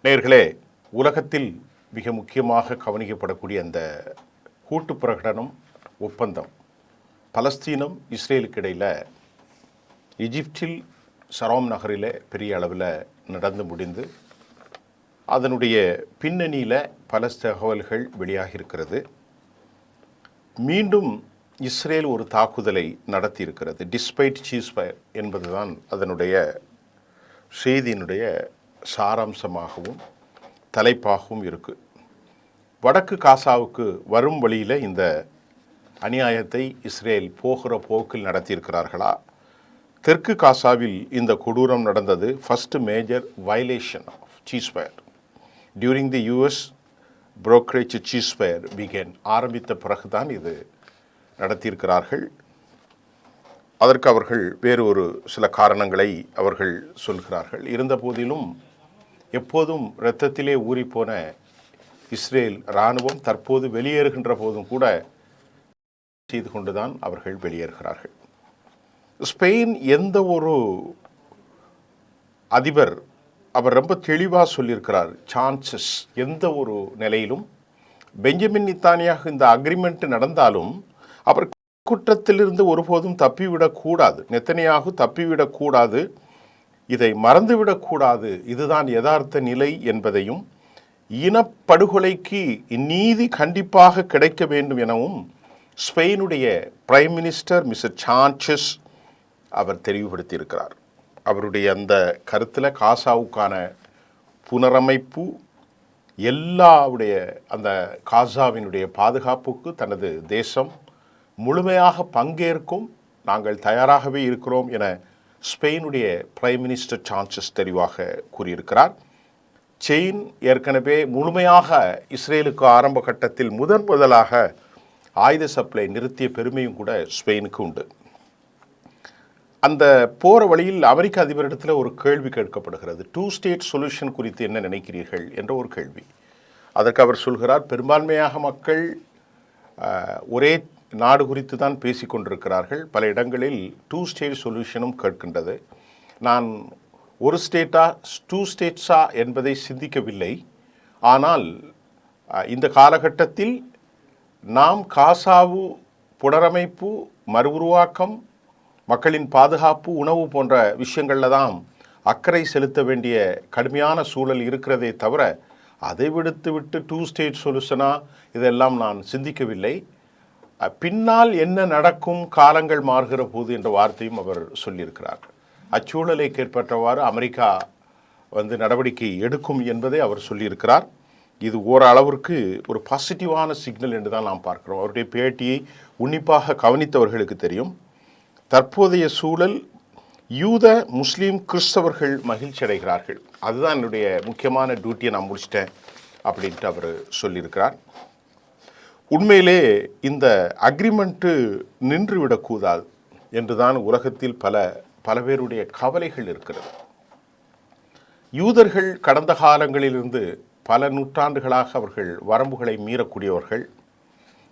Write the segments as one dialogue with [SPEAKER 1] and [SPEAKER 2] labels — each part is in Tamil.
[SPEAKER 1] நேயர்களே, உலகத்தில் மிக முக்கியமாக கவனிக்கப்படக்கூடிய அந்த கூட்டு பிரகடனம் ஒப்பந்தம் பலஸ்தீனம் இஸ்ரேலுக்கு இடையில் எகிப்தில் ஷரோம் நகரில் பெரிய அளவில் நடந்து முடிந்து அதனுடைய பின்னணியில் பல தகவல்கள் வெளியாகி இருக்கிறது. மீண்டும் இஸ்ரேல் ஒரு தாக்குதலை நடத்தி இருக்கிறது. டிஸ்பைட் சீஸ்ஃபயர் என்பதுதான் அதனுடைய செய்தியினுடைய சாராம்சமாகவும் தலைப்பாகவும் இருக்குது. வடக்கு காசாவுக்கு வரும் வழியில் இந்த அநியாயத்தை இஸ்ரேல் போகிற போக்கில் நடத்தியிருக்கிறார்களா? தெற்கு காசாவில் இந்த கொடூரம் நடந்தது first major violation of ceasefire during the US brokerage ceasefire began ஆரம்பித்த பிறகுதான் இது நடத்தியிருக்கிறார்கள். அதற்கு அவர்கள் வேறு ஒரு சில காரணங்களை அவர்கள் சொல்கிறார்கள். இருந்த போதிலும் எப்போதும் இரத்தத்திலே ஊறிப்போன இஸ்ரேல் இராணுவம் தற்போது வெளியேறுகின்ற போதும் கூட செய்து கொண்டுதான் அவர்கள் வெளியேறுகிறார்கள். ஸ்பெயின் எந்த ஒரு அதிபர் அவர் ரொம்ப தெளிவாக சொல்லியிருக்கிறார், சான்சஸ் எந்த ஒரு நிலையிலும் பெஞ்சமின் நெத்தன்யாகு இந்த அக்ரிமெண்ட் நடந்தாலும் அவர் குற்றத்திலிருந்து ஒருபோதும் தப்பிவிடக்கூடாது, நெத்தன்யாகு தப்பிவிடக்கூடாது, இதை மறந்துவிடக்கூடாது, இதுதான் யதார்த்த நிலை என்பதையும் இனப்படுகொலைக்கு நீதி கண்டிப்பாக கிடைக்க வேண்டும் எனவும் ஸ்பெயினுடைய பிரைம் மினிஸ்டர் மிஸ்டர் சான்சஸ் அவர் தெளிவுபடுத்தியிருக்கிறார். அவருடைய அந்த கருத்தில் காசாவுக்கான புனரமைப்பு எல்லாவுடைய அந்த காசாவினுடைய பாதுகாப்புக்கு தனது தேசம் முழுமையாக பங்கேற்கும், நாங்கள் தயாராகவே இருக்கிறோம் என ஸ்பெயினுடைய பிரைம் மினிஸ்டர் சான்சஸ் தெளிவாக கூறியிருக்கிறார். செயின் ஏற்கனவே முழுமையாக இஸ்ரேலுக்கு ஆரம்ப கட்டத்தில் முதலாக ஆயுத சப்ளை நிறுத்திய பெருமையும் கூட ஸ்பெயினுக்கு உண்டு. அந்த போகிற வழியில் அமெரிக்க அதிபரிடத்தில் ஒரு கேள்வி கேட்கப்படுகிறது, 2 ஸ்டேட் சொல்யூஷன் குறித்து என்ன நினைக்கிறீர்கள் என்ற ஒரு கேள்வி. அதற்கு அவர் சொல்கிறார், பெரும்பான்மையாக மக்கள் ஒரே நாடு குறித்து தான் பேசி கொண்டிருக்கிறார்கள், பல இடங்களில் 2 ஸ்டேட் சொல்யூஷனும் கேட்கின்றது. நான் ஒரு ஸ்டேட்டா 2 ஸ்டேட்ஸா என்பதை சிந்திக்கவில்லை. ஆனால் இந்த காலகட்டத்தில் நாம் காசாவு புனரமைப்பு, மறு உருவாக்கம், மக்களின் பாதுகாப்பு, உணவு போன்ற விஷயங்களில் தான் அக்கறை செலுத்த வேண்டிய கடுமையான சூழல் இருக்கிறதே தவிர அதை விடுத்துவிட்டு 2 ஸ்டேட் சொல்யூஷனா இதெல்லாம் நான் சிந்திக்கவில்லை. பின்னால் என்ன நடக்கும், காலங்கள் மாறுகிற போது என்ற வார்த்தையும் அவர் சொல்லியிருக்கிறார். அச்சூழலை ஏற்பட்டவாறு அமெரிக்கா நடவடிக்கை எடுக்கும் என்பதை அவர் சொல்லியிருக்கிறார். இது ஓரளவிற்கு ஒரு பாசிட்டிவான சிக்னல் என்று தான் நாம் பார்க்கிறோம். அவருடைய பேட்டியை உன்னிப்பாக கவனித்தவர்களுக்கு தெரியும். தற்போதைய சூழல் யூத, முஸ்லீம், கிறிஸ்தவர்கள் மகிழ்ச்சி அடைகிறார்கள். அதுதான் என்னுடைய முக்கியமான டியூட்டியை நான் முடிச்சிட்டேன் அப்படின்ட்டு அவர் சொல்லியிருக்கிறார். உண்மையிலே இந்த அக்ரிமெண்ட்டு நின்றுவிடக்கூடாது என்றுதான் உலகத்தில் பல பேருடைய கவலைகள் இருக்கிறது. யூதர்கள் கடந்த காலங்களிலிருந்து பல நூற்றாண்டுகளாக அவர்கள் வரம்புகளை மீறக்கூடியவர்கள்.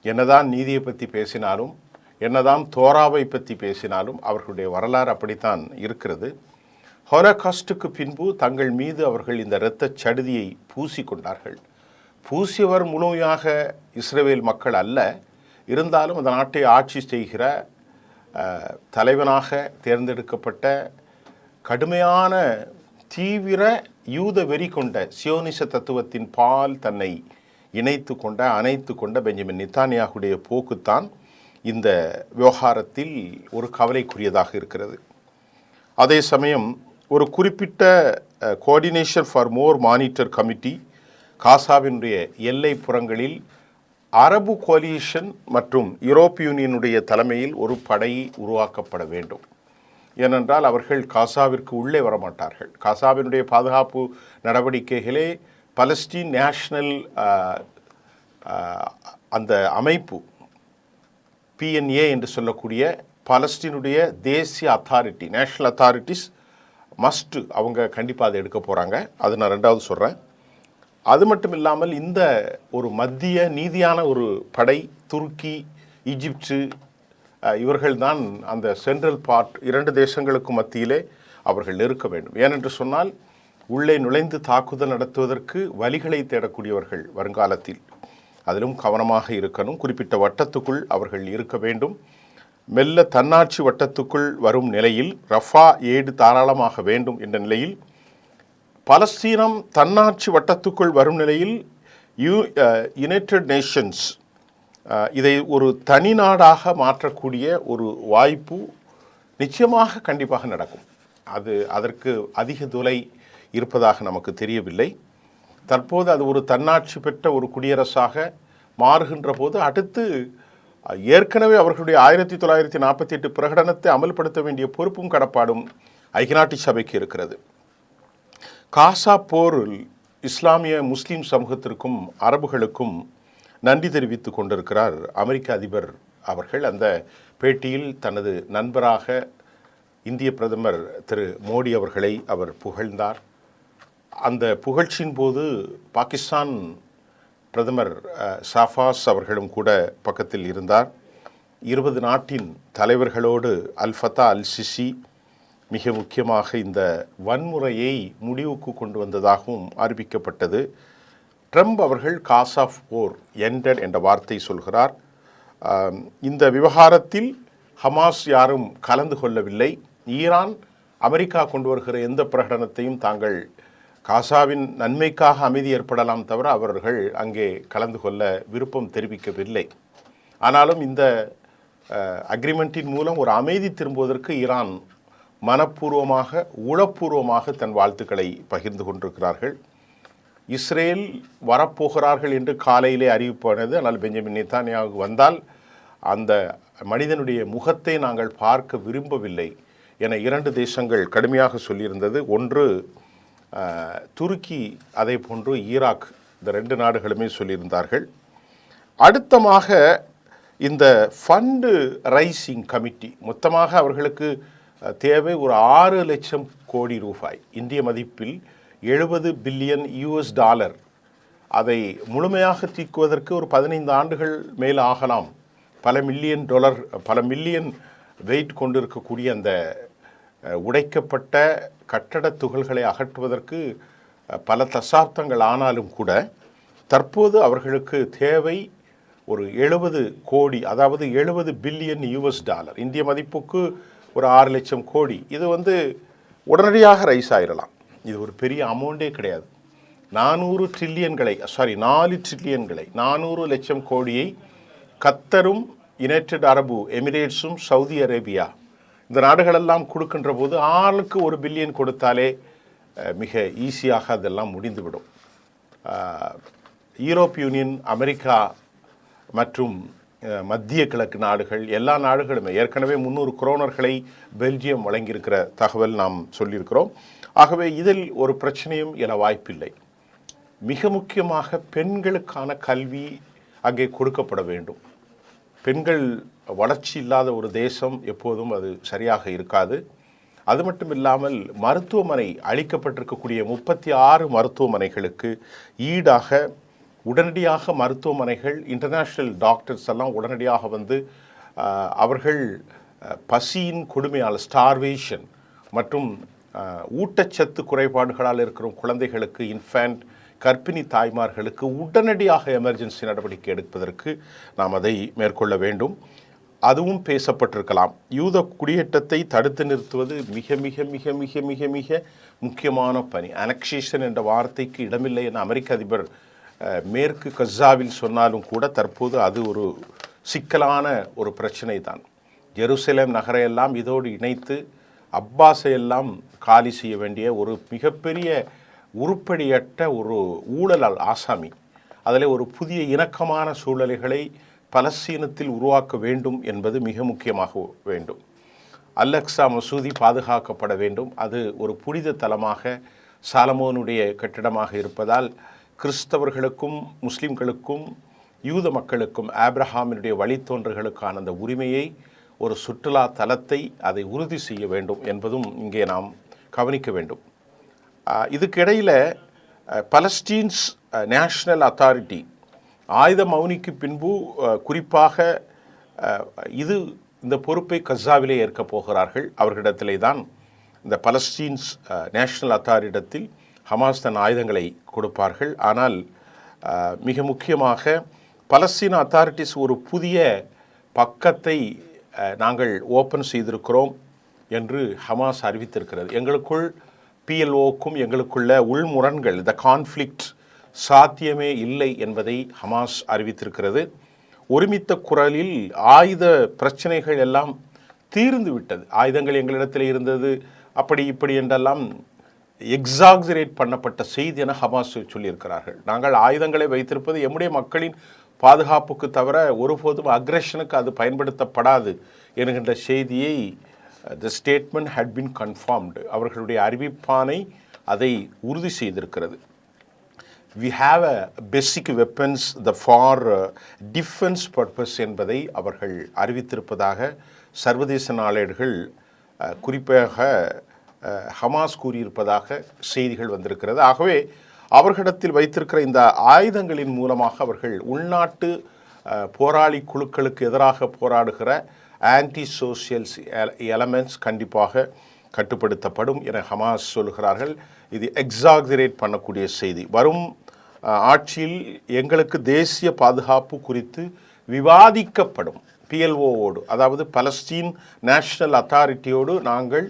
[SPEAKER 1] என்னதான் நீதியை பற்றி பேசினாலும், என்னதான் தோராவை பற்றி பேசினாலும் அவர்களுடைய வரலாறு அப்படித்தான் இருக்கிறது. ஹோலோகாஸ்டுக்கு பின்பு தங்கள் மீது அவர்கள் இந்த இரத்த சடுதியை பூசிக்கொண்டார்கள். பூசியவர் முழுமையாக இஸ்ரேல் மக்கள் அல்ல, இருந்தாலும் அந்த நாட்டை ஆட்சி செய்கிற தலைவனாக தேர்ந்தெடுக்கப்பட்ட கடுமையான தீவிர யூத வெறி கொண்ட சியோனிச தத்துவத்தின் பால் தன்னை அணைத்து கொண்ட பெஞ்சமின் நெத்தன்யாகுடைய போக்குத்தான் இந்த விவகாரத்தில் ஒரு கவலைக்குரியதாக இருக்கிறது. அதே சமயம் ஒரு குறிப்பிட்ட coordination for more monitor committee காசாவினுடைய எல்லைப்புறங்களில் அரபு கோலிஷன் மற்றும் யூரோப்பிய யூனியனுடைய தலைமையில் ஒரு படை உருவாக்கப்பட வேண்டும். ஏனென்றால் அவர்கள் காசாவிற்கு உள்ளே வரமாட்டார்கள். காசாவினுடைய பாதுகாப்பு நடவடிக்கைகளே பலஸ்தீன் நேஷனல் அந்த அமைப்பு PNA என்று சொல்லக்கூடிய பலஸ்தீனுடைய தேசிய அத்தாரிட்டி, நேஷனல் அத்தாரிட்டிஸ் மஸ்ட்டு, அவங்க கண்டிப்பாக அதை எடுக்க போகிறாங்க. அது நான் ரெண்டாவது சொல்கிறேன். அது மட்டும் இல்லாமல் இந்த ஒரு மத்திய நீதியான ஒரு படை துருக்கி, ஈஜிப்டு இவர்கள்தான் அந்த சென்ட்ரல் பார்ட், 2 தேசங்களுக்கு மத்தியிலே அவர்கள் இருக்க வேண்டும். ஏனென்று சொன்னால் உள்ளே நுழைந்து தாக்குதல் நடத்துவதற்கு வழிகளை தேடக்கூடியவர்கள் வருங்காலத்தில். அதிலும் கவனமாக இருக்கணும். குறிப்பிட்ட வட்டத்துக்குள் அவர்கள் இருக்க வேண்டும். மெல்ல தன்னாட்சி வட்டத்துக்குள் வரும் நிலையில் ரஃபா ஏடு தாராளமாக வேண்டும் என்ற நிலையில், பலஸ்தீனம் தன்னாட்சி வட்டத்துக்குள் வரும் நிலையில் யுனைடெட் நேஷன்ஸ் இதை ஒரு தனி நாடாக மாற்றக்கூடிய ஒரு வாய்ப்பு நிச்சயமாக கண்டிப்பாக நடக்கும். அதற்கு அதிக தொலை இருப்பதாக நமக்கு தெரியவில்லை. தற்போது அது ஒரு தன்னாட்சி பெற்ற ஒரு குடியரசாக மாறுகின்ற போது அடுத்து ஏற்கனவே அவர்களுடைய 1948 பிரகடனத்தை அமல்படுத்த வேண்டிய பொறுப்பும் கடப்பாடும் ஐக்கிய நாட்டு சபைக்கு இருக்கிறது. காசா போரில் இஸ்லாமிய முஸ்லீம் சமூகத்திற்கும் அரபுகளுக்கும் நன்றி தெரிவித்துக் கொண்டிருக்கிறார் அமெரிக்க அதிபர் அவர்கள். அந்த பேட்டியில் தனது நண்பராக இந்திய பிரதமர் திரு மோடி அவர்களை அவர் புகழ்ந்தார். அந்த புகழ்ச்சியின் போது பாகிஸ்தான் பிரதமர் ஷாஃபாஸ் அவர்களும் கூட பக்கத்தில் இருந்தார். 20 நாட்டின் தலைவர்களோடு அல் ஃபத்தா அல் சிசி மிக முக்கியமாக இந்த வன்முறையை முடிவுக்கு கொண்டு வந்ததாகவும் அறிவிக்கப்பட்டது. ட்ரம்ப் அவர்கள் காஸ் ஆஃப் போர் எண்டட் என்ற வார்த்தை சொல்கிறார். இந்த விவகாரத்தில் ஹமாஸ் யாரும் கலந்து கொள்ளவில்லை. ஈரான் அமெரிக்கா கொண்டு வருகிற எந்த பிரகடனத்தையும் தாங்கள் காசாவின் நன்மைக்காக அமைதி ஏற்படலாம் தவிர அவர்கள் அங்கே கலந்து கொள்ள விருப்பம் தெரிவிக்கவில்லை. ஆனாலும் இந்த அக்ரிமெண்ட்டின் மூலம் ஒரு அமைதி திரும்புவதற்கு ஈரான் மனப்பூர்வமாக உளப்பூர்வமாக தன் வாழ்த்துக்களை பகிர்ந்து கொண்டிருக்கிறார்கள். இஸ்ரேல் வரப்போகிறார்கள் என்று காலையிலே அறிவிப்பானது. ஆனால் பெஞ்சமின் நெத்தானியாகு வந்தால் அந்த மனிதனுடைய முகத்தை நாங்கள் பார்க்க விரும்பவில்லை என 2 தேசங்கள் கடுமையாக சொல்லியிருந்தது. ஒன்று துருக்கி, அதே போன்று ஈராக், இந்த 2 நாடுகளுமே சொல்லியிருந்தார்கள். அடுத்தமாக இந்த ஃபண்டு ரைசிங் கமிட்டி மொத்தமாக அவர்களுக்கு தேவை ஒரு 6 லட்சம் கோடி ரூபாய், இந்திய மதிப்பில் $70 பில்லியன். அதை முழுமையாக தீர்க்குவதற்கு ஒரு 15 ஆண்டுகள் மேல் ஆகலாம். பல மில்லியன் வெயிட் கொண்டிருக்கக்கூடிய அந்த உடைக்கப்பட்ட கட்டட துகள்களை அகற்றுவதற்கு பல தசாப்தங்கள் ஆனாலும் கூட தற்போது அவர்களுக்கு தேவை ஒரு 70 கோடி, அதாவது $70 பில்லியன். இந்திய மதிப்புக்கு ஒரு 6 லட்சம் கோடி. இது உடனடியாக ரைஸ் ஆயிடலாம். இது ஒரு பெரிய அமௌண்ட்டே கிடையாது. 4 ட்ரில்லியன்களை 400 லட்சம் கோடியை கத்தரும் யுனைடெட் அரபு எமிரேட்ஸும் சவுதி அரேபியா இந்த நாடுகளெல்லாம் கொடுக்கின்ற போது ஆளுக்கு $1 பில்லியன் கொடுத்தாலே மிக ஈஸியாக அதெல்லாம் முடிந்துவிடும். யூரோப் யூனியன், அமெரிக்கா மற்றும் மத்திய கிழக்கு நாடுகள், எல்லா நாடுகளுமே ஏற்கனவே 300 குரோனர்களை பெல்ஜியம் வழங்கியிருக்கிற தகவல் நாம் சொல்லியிருக்கிறோம். ஆகவே இதில் ஒரு பிரச்சனையும் என வாய்ப்பில்லை. மிக முக்கியமாக பெண்களுக்கான கல்வி அங்கே கொடுக்கப்பட வேண்டும். பெண்கள் வளர்ச்சி இல்லாத ஒரு தேசம் எப்போதும் அது சரியாக இருக்காது. அது மட்டும் இல்லாமல் மருத்துவமனை அளிக்கப்பட்டிருக்கக்கூடிய 36 மருத்துவமனைகளுக்கு ஈடாக உடனடியாக மருத்துவமனைகள், இன்டர்நேஷ்னல் டாக்டர்ஸ் எல்லாம் உடனடியாக அவர்கள் பசியின் கொடுமையால், ஸ்டார்வேஷன் மற்றும் ஊட்டச்சத்து குறைபாடுகளால் இருக்கிற குழந்தைகளுக்கு, இன்ஃபேண்ட் கர்ப்பிணி தாய்மார்களுக்கு உடனடியாக எமர்ஜென்சி நடவடிக்கை எடுப்பதற்கு நாம் அதை மேற்கொள்ள வேண்டும். அதுவும் பேசப்பட்டிருக்கலாம். யூத குடியேற்றத்தை தடுத்து நிறுத்துவது மிக மிக மிக மிக மிக மிக முக்கியமான பணி. அனெக்சேஷன் என்ற வார்த்தைக்கு இடமில்லை என அமெரிக்க அதிபர் மேற்கு கஸாவில் சொன்னாலும் கூட தற்போது அது ஒரு சிக்கலான ஒரு பிரச்சனை தான். ஜெருசலேம் நகரையெல்லாம் இதோடு இணைத்து அப்பாஸையெல்லாம் காலி செய்ய வேண்டிய ஒரு மிகப்பெரிய உருப்படியற்ற ஒரு ஊழல் ஆசாமி. அதில் ஒரு புதிய இணக்கமான சூழல்களை பலஸ்தீனத்தில் உருவாக்க வேண்டும் என்பது மிக முக்கியமாக வேண்டும். அல்-அக்ஸா மசூதி பாதுகாக்கப்பட வேண்டும். அது ஒரு புனித தலமாக சாலமோனுடைய கட்டிடமாக இருப்பதால் கிறிஸ்தவர்களுக்கும் முஸ்லிம்களுக்கும் யூத மக்களுக்கும் ஆப்ரஹாமினுடைய வழித்தோன்றல்களுக்கான அந்த உரிமையை, ஒரு சுற்றுலா தலத்தை அதை உறுதி செய்ய வேண்டும் என்பதும் இங்கே நாம் கவனிக்க வேண்டும். இதுக்கிடையில் பலஸ்டீன்ஸ் நேஷ்னல் அத்தாரிட்டி ஆயுத மௌனிக்கு பின்பு குறிப்பாக இந்த பொறுப்பை கஸாவிலே ஏற்கப் போகிறார்கள். அவர்களிடத்திலே தான் இந்த பலஸ்டீன்ஸ் நேஷ்னல் அத்தாரிடத்தில் ஹமாஸ் தன் ஆயுதங்களை கொடுப்பார்கள். ஆனால் மிக முக்கியமாக பலஸ்தீன அத்தாரிட்டிஸ் ஒரு புதிய பக்கத்தை நாங்கள் ஓப்பன் செய்திருக்கிறோம் என்று ஹமாஸ் அறிவித்திருக்கிறது. எங்களுக்குள் PLOக்கும் எங்களுக்குள்ள உள்முரண்கள், த கான்ஃப்ளிக்ட் சாத்தியமே இல்லை என்பதை ஹமாஸ் அறிவித்திருக்கிறது. ஒருமித்த குரலில் ஆயுத பிரச்சனைகள் எல்லாம் தீர்ந்து விட்டது. ஆயுதங்கள் எங்களிடத்தில் இருந்தது, அப்படி இப்படி என்றெல்லாம் எக்ஸாக்சரேட் பண்ணப்பட்ட செய்தி என ஹமாஸ் சொல்லியிருக்கிறார்கள். நாங்கள் ஆயுதங்களை வைத்திருப்பது எம்முடைய மக்களின் பாதுகாப்புக்கு தவிர ஒருபோதும் அக்ரெஷனுக்கு அது பயன்படுத்தப்படாது என்கின்ற செய்தியை the statement had been confirmed, அவர்களுடைய அறிவிப்பானை அதை உறுதி செய்திருக்கிறது. We have a basic weapons for defence purpose என்பதை அவர்கள் அறிவித்திருப்பதாக சர்வதேச நாளேடுகள் குறிப்பாக ஹமாஸ் கூறியிருப்பதாக செய்திகள் வந்திருக்கிறது. ஆகவே அவர்களிடத்தில் வைத்திருக்கிற இந்த ஆயுதங்களின் மூலமாக அவர்கள் உள்நாட்டு போராளி குழுக்களுக்கு எதிராக போராடுகிற ஆன்டி சோசியல்ஸ் எலமெண்ட்ஸ் கண்டிப்பாக கட்டுப்படுத்தப்படும் என ஹமாஸ் சொல்கிறார்கள். இது எக்ஸாக்சரேட் பண்ணக்கூடிய செய்தி. வரும் ஆட்சியில் எங்களுக்கு தேசிய பாதுகாப்பு குறித்து விவாதிக்கப்படும். PLOவோடு, அதாவது பலஸ்தீன் நேஷனல் அத்தாரிட்டியோடு நாங்கள்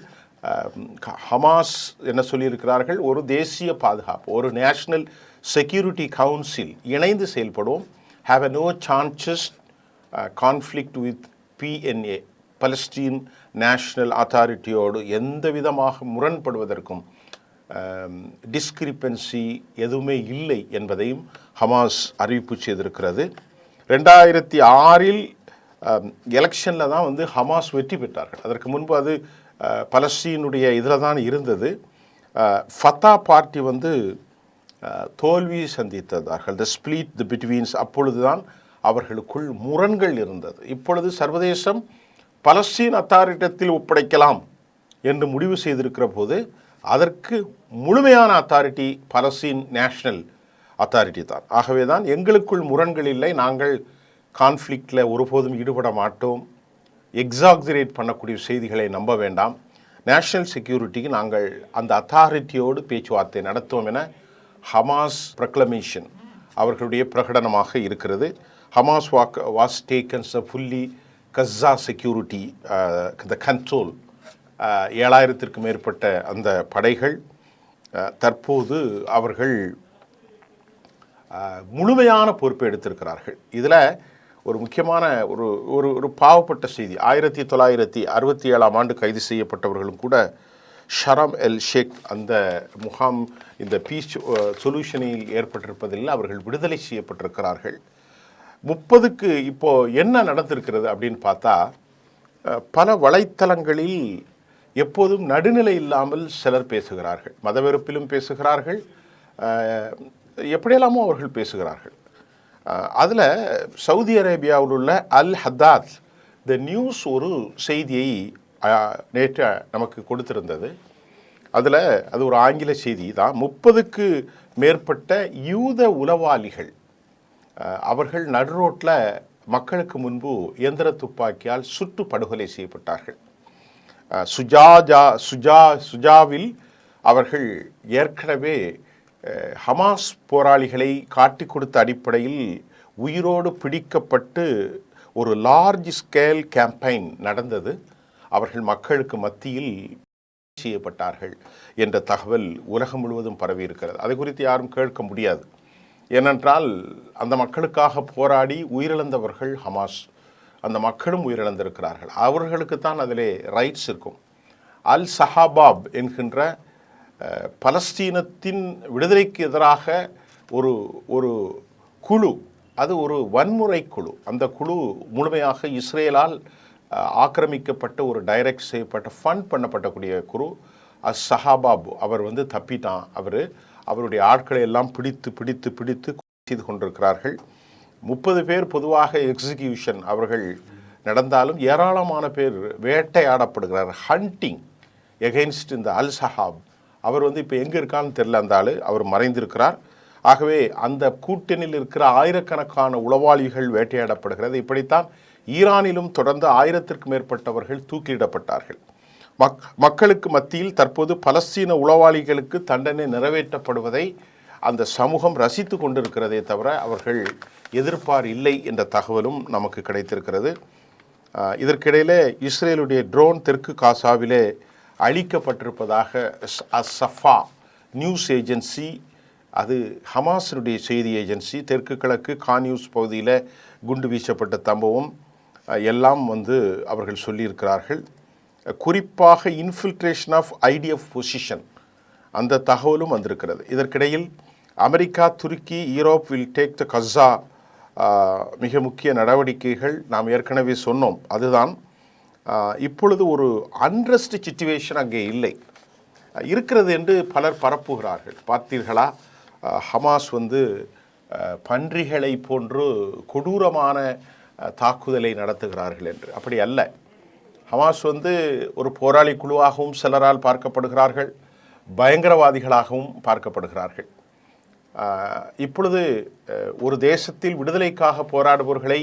[SPEAKER 1] ஹமாஸ் என்ன சொல்லியிருக்கிறார்கள், ஒரு தேசிய பாதுகாப்பு, ஒரு நேஷனல் செக்யூரிட்டி கவுன்சில் இணைந்து செயல்படுவோம். Have no chances conflict with PNA, Palestine national அத்தாரிட்டியோடு எந்த விதமாக முரண்படுவதற்கும் டிஸ்கிரிப்பன்சி எதுவுமே இல்லை என்பதையும் ஹமாஸ் அறிவிப்பு செய்திருக்கிறது. 2006 எலெக்ஷனில் தான் ஹமாஸ் வெற்றி பெற்றார்கள். அதற்கு முன்பு அது பலஸ்தீனுடைய இதில் தான் இருந்தது. ஃபத்தா பார்ட்டி தோல்வி சந்தித்ததார்கள். த ஸ்பிளிட் தி பிட்வீன்ஸ், அப்பொழுது தான் அவர்களுக்குள் முரண்கள் இருந்தது. இப்பொழுது சர்வதேசம் பலஸ்தீன் அத்தாரிட்டத்தில் ஒப்படைக்கலாம் என்று முடிவு செய்திருக்கிற போது அதற்கு முழுமையான அத்தாரிட்டி பலஸ்தீன் நேஷனல் அத்தாரிட்டி தான். ஆகவே தான் எங்களுக்குள் முரண்கள் இல்லை, நாங்கள் கான்ஃப்ளிக்டில் ஒருபோதும் ஈடுபட மாட்டோம், எக்ஸாக்சரேட் பண்ணக்கூடிய செய்திகளை நம்ப வேண்டாம், நேஷனல் செக்யூரிட்டிக்கு நாங்கள் அந்த அத்தாரிட்டியோடு பேச்சுவார்த்தை நடத்துவோம் என ஹமாஸ் ப்ரக்ளமேஷன் அவர்களுடைய பிரகடனமாக இருக்கிறது. Hamas was taken fully Gaza security the control. 7000க்கும் மேற்பட்ட அந்த படைகள் தற்போது அவர்கள் முழுமையான பொறுப்பை எடுத்திருக்கிறார்கள். இதில் ஒரு முக்கியமான ஒரு பாவப்பட்ட செய்தி, 1967 கைது செய்யப்பட்டவர்களும் கூட ஷரம் எல் ஷேக் அந்த முகாம் இந்த பீஸ் சொல்யூஷனில் ஏற்பட்டிருப்பதில் அவர்கள் விடுதலை செய்யப்பட்டிருக்கிறார்கள். 30க்கு இப்போது என்ன நடந்திருக்கிறது அப்படின்னு பார்த்தா, பல வலைத்தளங்களில் எப்போதும் நடுநிலை இல்லாமல் சிலர் பேசுகிறார்கள், மதவெறுப்பிலும் பேசுகிறார்கள், எப்படியெல்லாமோ அவர்கள் பேசுகிறார்கள். அதில் சவுதி அரேபியாவில் உள்ள அல் ஹத்தாத் த நியூஸ் ஒரு செய்தியை நேற்று நமக்கு கொடுத்திருந்தது. அதில் அது ஒரு ஆங்கில செய்தி தான். 30க்கு மேற்பட்ட யூத உளவாளிகள் அவர்கள் நடுரோட்டில் மக்களுக்கு முன்பு இயந்திர துப்பாக்கியால் சுட்டு படுகொலை செய்யப்பட்டார்கள். சுஜாவில் அவர்கள் ஏற்கனவே ஹமாஸ் போராளிகளை காட்டி கொடுத்த அடிப்படையில் உயிரோடு பிடிக்கப்பட்டு ஒரு லார்ஜ் ஸ்கேல் கேம்பெயின் நடந்தது. அவர்கள் மக்களுக்கு மத்தியில் செய்யப்பட்டார்கள் என்ற தகவல் உலகம் முழுவதும் பரவி இருக்கிறது. அதை குறித்து யாரும் கேட்க முடியாது. ஏனென்றால் அந்த மக்களுக்காக போராடி உயிரிழந்தவர்கள் ஹமாஸ், அந்த மக்களும் உயிரிழந்திருக்கிறார்கள். அவர்களுக்கு தான் அதிலே ரைட்ஸ் இருக்கும். அல் சஹாபாப் என்கின்ற பலஸ்தீனத்தின் விடுதலைக்கு எதிராக ஒரு குழு, அது ஒரு வன்முறை குழு. அந்த குழு முழுமையாக இஸ்ரேலால் ஆக்கிரமிக்கப்பட்ட ஒரு டைரக்ட் செய்யப்பட்ட ஃபண்ட் பண்ணப்பட்டக்கூடிய குழு சஹாபாப். அவர் தப்பிட்டான். அவருடைய ஆட்களை எல்லாம் பிடித்து செய்து கொண்டிருக்கிறார்கள். 30 பேர் பொதுவாக எக்ஸிக்யூஷன் அவர்கள் நடந்தாலும் ஏராளமான பேர் வேட்டையாடப்படுகிறார். ஹண்டிங் எகெயின்ஸ்ட் இந்த அல் சஹாப். அவர் இப்போ எங்கே இருக்கான்னு தெரியல. அந்த ஆள் அவர் மறைந்திருக்கிறார். ஆகவே அந்த கூட்டணியில் இருக்கிற ஆயிரக்கணக்கான உளவாளிகள் வேட்டையாடப்படுகிறது. இப்படித்தான் ஈரானிலும் தொடர்ந்து 1000க்கும் மேற்பட்டவர்கள் தூக்கிலிடப்பட்டார்கள். மக்களுக்கு மத்தியில் தற்போது பலஸ்தீன உளவாளிகளுக்கு தண்டனை நிறைவேற்றப்படுவதை அந்த சமூகம் ரசித்து கொண்டிருக்கிறதே தவிர அவர்கள் எதிர்ப்பார் இல்லை என்ற தகவலும் நமக்கு கிடைத்திருக்கிறது. இதற்கிடையில் இஸ்ரேலுடைய ட்ரோன் தெற்கு காசாவிலே அழிக்கப்பட்டிருப்பதாக சஃபா நியூஸ் ஏஜென்சி, அது ஹமாஸினுடைய செய்தி ஏஜென்சி, தெற்கு கிழக்கு கான்யூஸ் பகுதியில் குண்டு வீசப்பட்ட சம்பவம் எல்லாம் அவர்கள் சொல்லியிருக்கிறார்கள். குறிப்பாக இன்ஃபில்ட்ரேஷன் ஆஃப் ஐடிஎஃப் பொசிஷன் அந்த தகவலும் வந்திருக்கிறது. இதற்கிடையில் அமெரிக்கா, துருக்கி, Europe will take the Gaza மிக முக்கிய நடவடிக்கைகள் நாம் ஏற்கனவே சொன்னோம். அதுதான் இப்பொழுது ஒரு அன்ரெஸ்ட் சிச்சுவேஷன் அங்கே இல்லை, இருக்கிறது என்று பலர் பரப்புகிறார்கள். பார்த்தீர்களா, ஹமாஸ் பன்றிகளை போன்று கொடூரமான தாக்குதலை நடத்துகிறார்கள் என்று. அப்படி அல்ல. ஹமாஸ் ஒரு போராளி குழுவாகவும் சிலரால் பார்க்கப்படுகிறார்கள், பயங்கரவாதிகளாகவும் பார்க்கப்படுகிறார்கள். இப்பொழுது ஒரு தேசத்தில் விடுதலைக்காக போராடுபவர்களை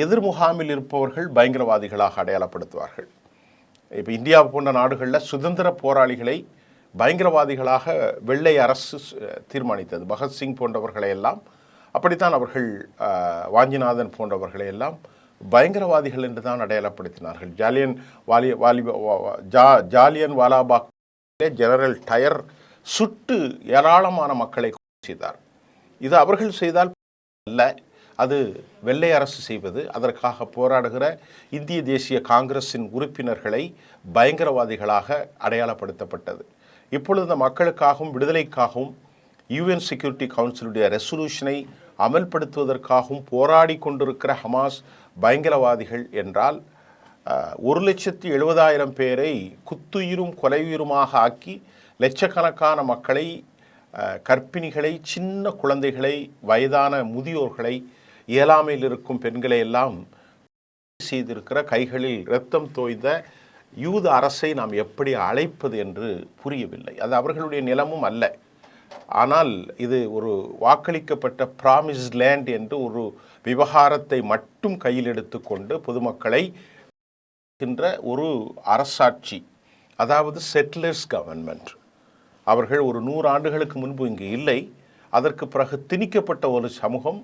[SPEAKER 1] எதிர் முகாமில் இருப்பவர்கள் பயங்கரவாதிகளாக அடையாளப்படுத்துவார்கள். இப்போ இந்தியா போன்ற நாடுகளில் சுதந்திர போராளிகளை பயங்கரவாதிகளாக வெள்ளை அரசு தீர்மானித்தது. பகத்சிங் போன்றவர்களை எல்லாம் அப்படித்தான் அவர்கள், வாஞ்சிநாதன் போன்றவர்களை எல்லாம் பயங்கரவாதிகள் என்று தான் அடையாளப்படுத்தினார்கள். ஜாலியன் வாலாபாக் ஜெனரல் டயர் சுட்டு ஏராளமான மக்களை செய்தார். இது அவர்கள் செய்தால் அல்ல, அது வெள்ளை அரசு செய்வது. அதற்காக போராடுகிற இந்திய தேசிய காங்கிரஸின் உறுப்பினர்களை பயங்கரவாதிகளாக அடையாளப்படுத்தப்பட்டது. இப்பொழுது இந்த மக்களுக்காகவும் விடுதலைக்காகவும் யூஎன் செக்யூரிட்டி கவுன்சிலுடைய ரெசல்யூஷனை அமல்படுத்துவதற்காகவும் போராடி கொண்டிருக்கிற ஹமாஸ் பயங்கரவாதிகள் என்றால் 1,70,000 பேரை குத்துயிரும் கொலையுயிருமாக ஆக்கி லட்சக்கணக்கான மக்களை, கர்ப்பிணிகளை, சின்ன குழந்தைகளை, வயதான முதியோர்களை, இயலாமையில் இருக்கும் பெண்களை எல்லாம் செய்திருக்கிற, கைகளில் இரத்தம் தோய்ந்த யூத அரசை நாம் எப்படி அழைப்பது என்று புரியவில்லை. அது அவர்களுடைய நிலமும் அல்ல. ஆனால் இது ஒரு வாக்களிக்கப்பட்ட ப்ராமிஸ் லேண்ட் என்று ஒரு விவகாரத்தை மட்டும் கையில் எடுத்துக்கொண்டு பொதுமக்களை ஒரு அரசாட்சி, அதாவது செட்டிலர்ஸ் கவர்மெண்ட். அவர்கள் ஒரு 100 ஆண்டுகளுக்கு முன்பு இங்கு இல்லை. அதற்கு பிறகு திணிக்கப்பட்ட ஒரு சமூகம்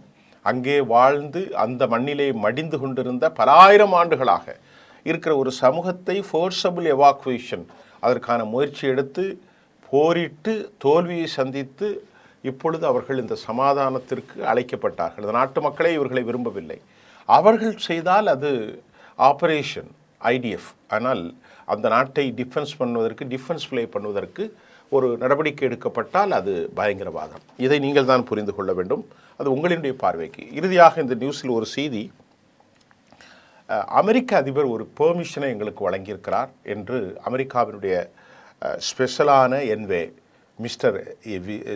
[SPEAKER 1] அங்கே வாழ்ந்து அந்த மண்ணிலே மடிந்து கொண்டிருந்த பல ஆயிரம் ஆண்டுகளாக இருக்கிற ஒரு சமூகத்தை ஃபோர்ஸபிள் எவாக்குவேஷன், அதற்கான முயற்சி எடுத்து போரிட்டு தோல்வியை சந்தித்து இப்பொழுது அவர்கள் இந்த சமாதானத்திற்கு அழைக்கப்பட்டார்கள். இந்த நாட்டு மக்களே இவர்களை விரும்பவில்லை. அவர்கள் செய்தால் அது ஆபரேஷன் ஐடிஎஃப். ஆனால் அந்த நாட்டை டிஃபென்ஸ் ப்ளே பண்ணுவதற்கு ஒரு நடவடிக்கை எடுக்கப்பட்டால் அது பயங்கரவாதம். இதை நீங்கள் தான் புரிந்து கொள்ள வேண்டும். அது உங்களுடைய பார்வைக்கு. இறுதியாக இந்த நியூஸில் ஒரு செய்தி, அமெரிக்க அதிபர் ஒரு பெர்மிஷனை எங்களுக்கு வழங்கியிருக்கிறார் என்று அமெரிக்காவினுடைய ஸ்பெஷலான envoy mister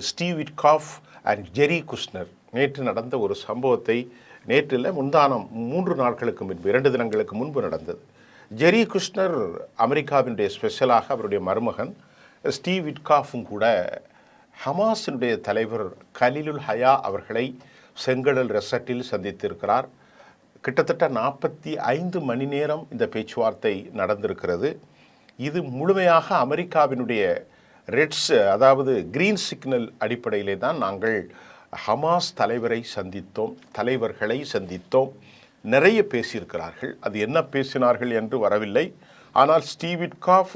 [SPEAKER 1] Steve Witkoff and Jerry Kushner நேற்று நடந்த ஒரு சம்பவத்தை, நேற்றில் முந்தானம் 3 நாட்களுக்கு முன்பு, 2 தினங்களுக்கு முன்பு நடந்தது. ஜெரி குஷ்னர் அமெரிக்காவினுடைய ஸ்பெஷலாக அவருடைய மருமகன் ஸ்டீவ் விட்காஃபும் கூட ஹமாஸினுடைய தலைவர் கலீலுல் ஹயா அவர்களை செங்கடல் ரெசார்ட்டில் சந்தித்திருக்கிறார். கிட்டத்தட்ட 45 மணி நேரம் இந்த பேச்சுவார்த்தை நடந்திருக்கிறது. இது முழுமையாக அமெரிக்காவினுடைய ரெட்ஸ், அதாவது கிரீன் சிக்னல் அடிப்படையிலே தான் நாங்கள் ஹமாஸ் தலைவர்களை சந்தித்தோம். நிறைய பேசியிருக்கிறார்கள். அது என்ன பேசினார்கள் என்று வரவில்லை. ஆனால் ஸ்டீவ் விட்காஃப்,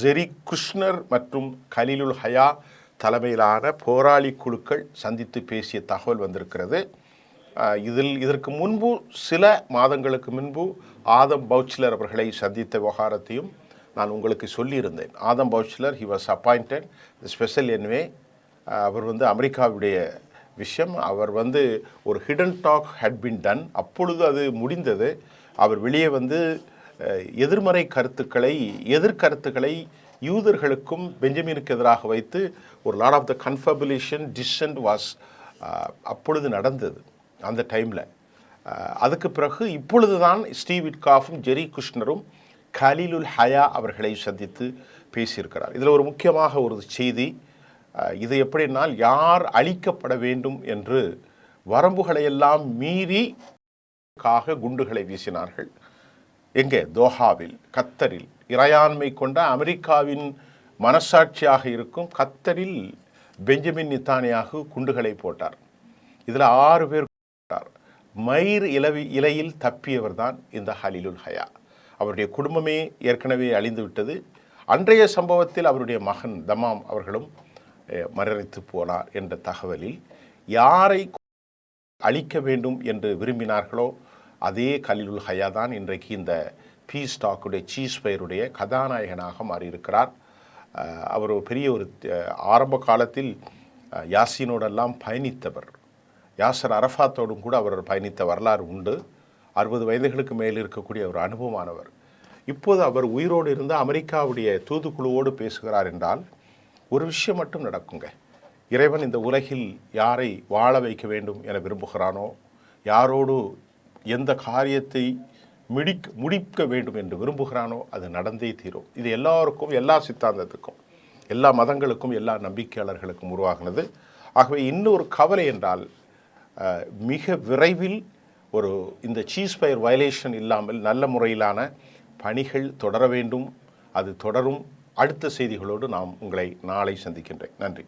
[SPEAKER 1] ஜெரி குஷ்னர் மற்றும் கலீலுல் ஹயா தலைமையிலான போராளி குழுக்கள் சந்தித்து பேசிய தகவல் வந்திருக்கிறது. இதற்கு முன்பு சில மாதங்களுக்கு முன்பு ஆதம் பவுச்லர் அவர்களை சந்தித்த விவகாரத்தையும் நான் உங்களுக்கு சொல்லியிருந்தேன். Adam Boehler, he was appointed special envoy. அவர் அமெரிக்காவுடைய விஷயம். அவர் ஒரு hidden talk had been done. அப்பொழுது அது முடிந்தது. அவர் வெளியே எதிர்மறை எதிர்கருத்துக்களை யூதர்களுக்கும் பெஞ்சமினுக்கு எதிராக வைத்து ஒரு lot of the confabulation dissent was அப்பொழுது நடந்தது அந்த டைமில். அதுக்கு பிறகு இப்பொழுது தான் ஸ்டீவ் விட்காஃபும் ஜெரி குஷ்னரும் கலீலுல் ஹயா அவர்களை சந்தித்து பேசியிருக்கிறார். இதில் ஒரு முக்கியமாக ஒரு செய்தி, இது எப்படினால் யார் அழிக்கப்பட வேண்டும் என்று வரம்புகளையெல்லாம் மீறி குண்டுகளை வீசினார்கள். எங்கே? தோஹாவில், கத்தரில், இறையாண்மை கொண்ட அமெரிக்காவின் மனசாட்சியாக இருக்கும் கத்தரில் பெஞ்சமின் நித்தானியாகு குண்டுகளை போட்டார். இதில் 6 பேர் போட்டார். மயிர் இலையில் தப்பியவர் தான் இந்த ஹலீலுல் ஹயா. அவருடைய குடும்பமே ஏற்கனவே அழிந்து விட்டது. அன்றைய சம்பவத்தில் அவருடைய மகன் தமாம் அவர்களும் மரணித்து போனார் என்ற தகவலில் யாரை அழிக்க வேண்டும் என்று விரும்பினார்களோ அதே ஹலீலுல் ஹயா தான் இன்றைக்கு இந்த பீஸ் டாக்குடைய சீஸ்ஃபயருடைய கதாநாயகனாக மாறியிருக்கிறார். அவர் பெரிய ஒரு ஆரம்ப காலத்தில் யாசினோடெல்லாம் பயணித்தவர். யாசர் அரஃபாத்தோடும் கூட அவர் பயணித்த வரலாறு உண்டு. 60 வயதுகளுக்கு மேல் இருக்கக்கூடிய ஒரு அனுபவமானவர். இப்போது அவர் உயிரோடு இருந்து அமெரிக்காவுடைய தூதுக்குழுவோடு பேசுகிறார் என்றால் ஒரு விஷயம் மட்டும் நடக்குங்க. இறைவன் இந்த உலகில் யாரை வாழ வைக்க வேண்டும் என விரும்புகிறானோ, யாரோடு எந்த காரியத்தை முடிக்க வேண்டும் என்று விரும்புகிறானோ அது நடந்தே தீரும். இது எல்லாருக்கும், எல்லா சித்தாந்தத்துக்கும், எல்லா மதங்களுக்கும், எல்லா நம்பிக்கையாளர்களுக்கும் உருவாகினது. ஆகவே இன்னொரு கவலை என்றால் மிக விரைவில் இந்த சீஸ்ஃபயர் வயலேஷன் இல்லாமல் நல்ல முறையிலான பணிகள் தொடர வேண்டும். அது தொடரும். அடுத்த செய்திகளோடு நாம் உங்களை நாளை சந்திக்கின்றேன். நன்றி.